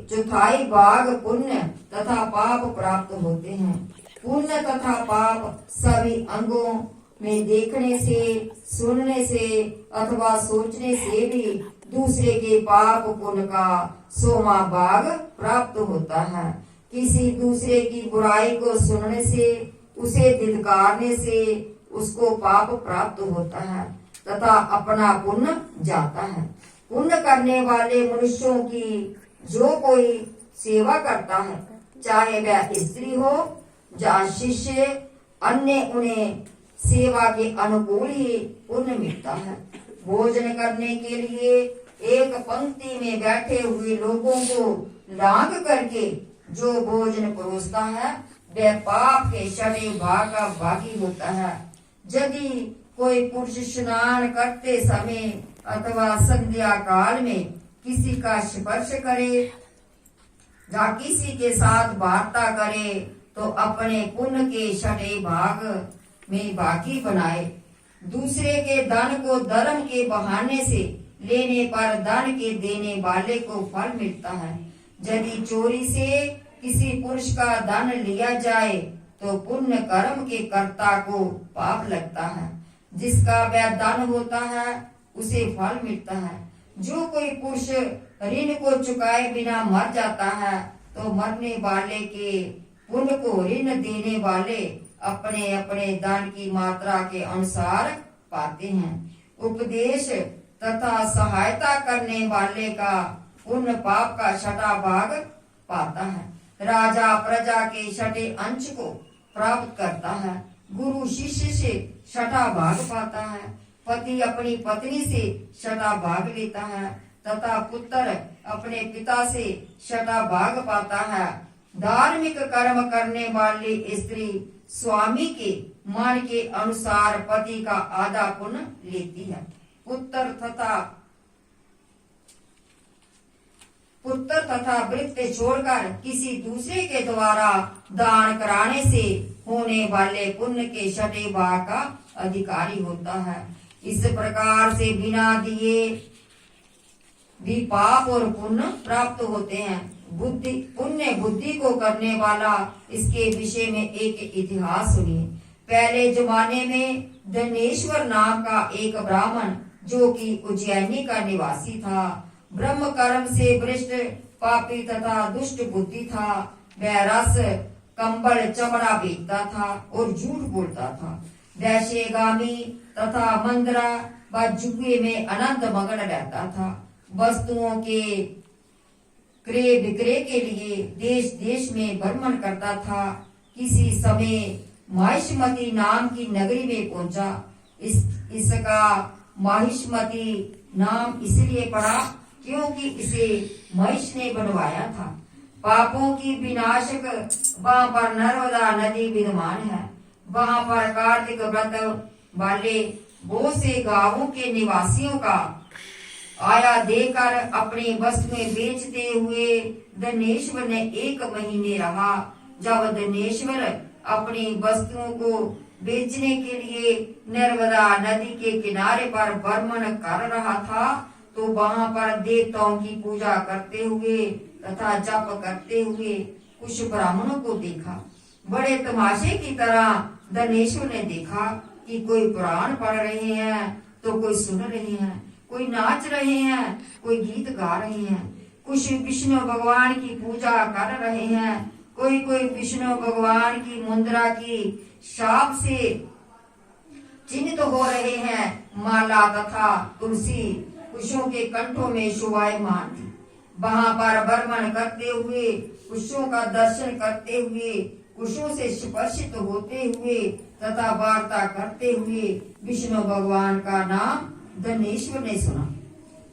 चौथाई भाग पुण्य तथा पाप प्राप्त होते हैं। पुण्य तथा पाप सभी अंगों में देखने से, सुनने से अथवा सोचने से भी दूसरे के पाप पुण्य का 100वां भाग प्राप्त होता है। किसी दूसरे की बुराई को सुनने से, उसे धिक्कारने से उसको पाप प्राप्त होता है तथा अपना पुण्य जाता है। पुण्य करने वाले मनुष्यों की जो कोई सेवा करता है, चाहे वह स्त्री हो या शिष्य, अन्य उन्हें सेवा के अनुकूल ही पुण्य मिलता है। भोजन करने के लिए एक पंक्ति में बैठे हुए लोगों को लांघ करके जो भोजन परोसता है वह पाप के 6वें भाग का भागी होता है। यदि कोई पुरुष स्नान करते समय अथवा संध्या काल में किसी का स्पर्श करे या किसी के साथ वार्ता करे तो अपने पुण्य के 6वें भाग में भागी बनाए। दूसरे के धन को धर्म के बहाने से लेने पर धन के देने वाले को फल मिलता है। यदि चोरी से किसी पुरुष का धन लिया जाए तो पुण्य कर्म के कर्ता को पाप लगता है। जिसका वह धन होता है उसे फल मिलता है। जो कोई पुरुष ऋण को चुकाए बिना मर जाता है तो मरने वाले के पुण्य को ऋण देने वाले अपने अपने दान की मात्रा के अनुसार पाते हैं। उपदेश तथा सहायता करने वाले का पुण्य पाप का 6वां भाग पाता है। राजा प्रजा के 6ठे अंश को प्राप्त करता है। गुरु शिष्य से 6वां भाग पाता है। पति अपनी पत्नी से 6वां भाग लेता है तथा पुत्र अपने पिता से 6वां भाग पाता है। धार्मिक कर्म करने वाली स्त्री स्वामी के मन के अनुसार पति का आधा पुण्य लेती है। पुत्र तथा वृत्ति छोड़कर किसी दूसरे के द्वारा दान कराने से होने वाले पुण्य के 6ठे भाग का अधिकारी होता है। इस प्रकार से बिना दिए भी पाप और पुण्य प्राप्त होते हैं। पुण्य बुद्धि को करने वाला, इसके विषय में एक इतिहास सुनिए। पहले जमाने में धनेश्वर नाम का एक ब्राह्मण जो कि उज्जैनी का निवासी था, ब्रह्म कर्म से भ्रष्ट, पापी तथा दुष्ट बुद्धि था। वह रस, कंबल, चमड़ा बेचता था और झूठ बोलता था। वैश्यगामी तथा मंदरा व जुए में अनंत मगन रहता था। वस्तुओं के क्रय विक्रय के लिए देश देश में भ्रमण करता था। किसी समय माहिष्मती नाम की नगरी में पहुंचा। इसका माहिष्मती नाम इसलिए पड़ा क्योंकि इसे महिष ने बनवाया था। पापों की विनाशक वहां पर नर्मदा नदी विद्यमान है। वहां पर कार्तिक व्रत वाले बहुत से गांवों के निवासियों का आया देकर अपनी वस्तुएं बेचते हुए धनेश्वर ने 1 महीने रहा। जब धनेश्वर अपनी वस्तुओं को बेचने के लिए नर्मदा नदी के किनारे पर भ्रमण कर रहा था तो वहां पर देवताओं की पूजा करते हुए तथा जप करते हुए कुछ ब्राह्मणों को देखा। बड़े तमाशे की तरह धनेश्वर ने देखा कि कोई पुराण पढ़ रहे हैं तो कोई सुन रहे हैं, कोई नाच रहे हैं, कोई गीत गा रहे हैं, कुछ विष्णु भगवान की पूजा कर रहे हैं, कोई विष्णु भगवान की मुद्रा की शाप से चिन्हित हो रहे हैं। माला तथा तुलसी कुशों के कंठों में शोभायमान थी। वहां पर भ्रमण करते हुए, कुशों का दर्शन करते हुए, कुशों से स्पर्शित होते हुए तथा वार्ता करते हुए विष्णु भगवान का नाम धनेश्वर ने सुना।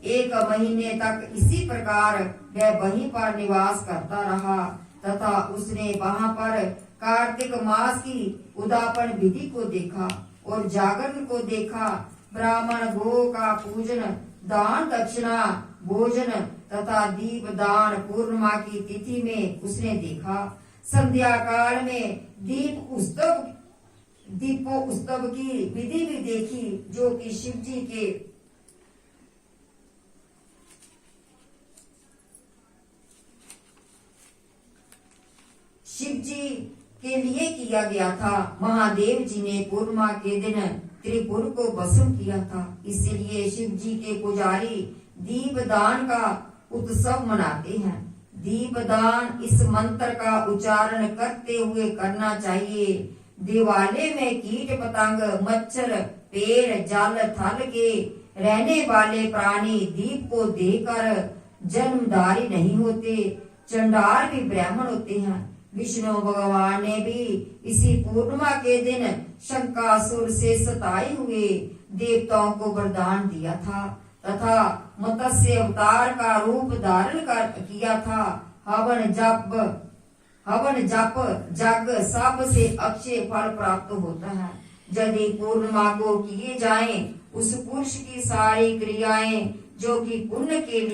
1 महीने तक इसी प्रकार वह वहीं पर निवास करता रहा तथा उसने वहां पर कार्तिक मास की उद्यापन विधि को देखा और जागरण को देखा। ब्राह्मण गो का पूजन, दान दक्षिणा, भोजन तथा दीप दान पूर्णिमा की तिथि में उसने देखा। संध्या काल में दीपोत्सव की विधि भी देखी जो कि शिव जी के शिव जी के लिए किया गया था। महादेव जी ने पूर्णिमा के दिन त्रिपुर को भस्म किया था। इसलिए शिव जी के पुजारी दीपदान का उत्सव मनाते हैं। दीपदान इस मंत्र का उच्चारण करते हुए करना चाहिए। दिवाले में कीट पतंग मच्छर पेड़ जाल थल के रहने वाले प्राणी दीप को देकर जन्मधारी नहीं होते। चंडाल भी ब्राह्मण होते हैं। विष्णु भगवान ने भी इसी पूर्णिमा के दिन शंकासुर से सताए हुए देवताओं को वरदान दिया था तथा मत्स्य अवतार का रूप धारण कर किया था। हवन जप जग सब से अच्छे फल प्राप्त होता है। यदि पूर्णिमा को किए जाएं, उस पुरुष की सारी क्रियाएं जो कि पुण्य के लिए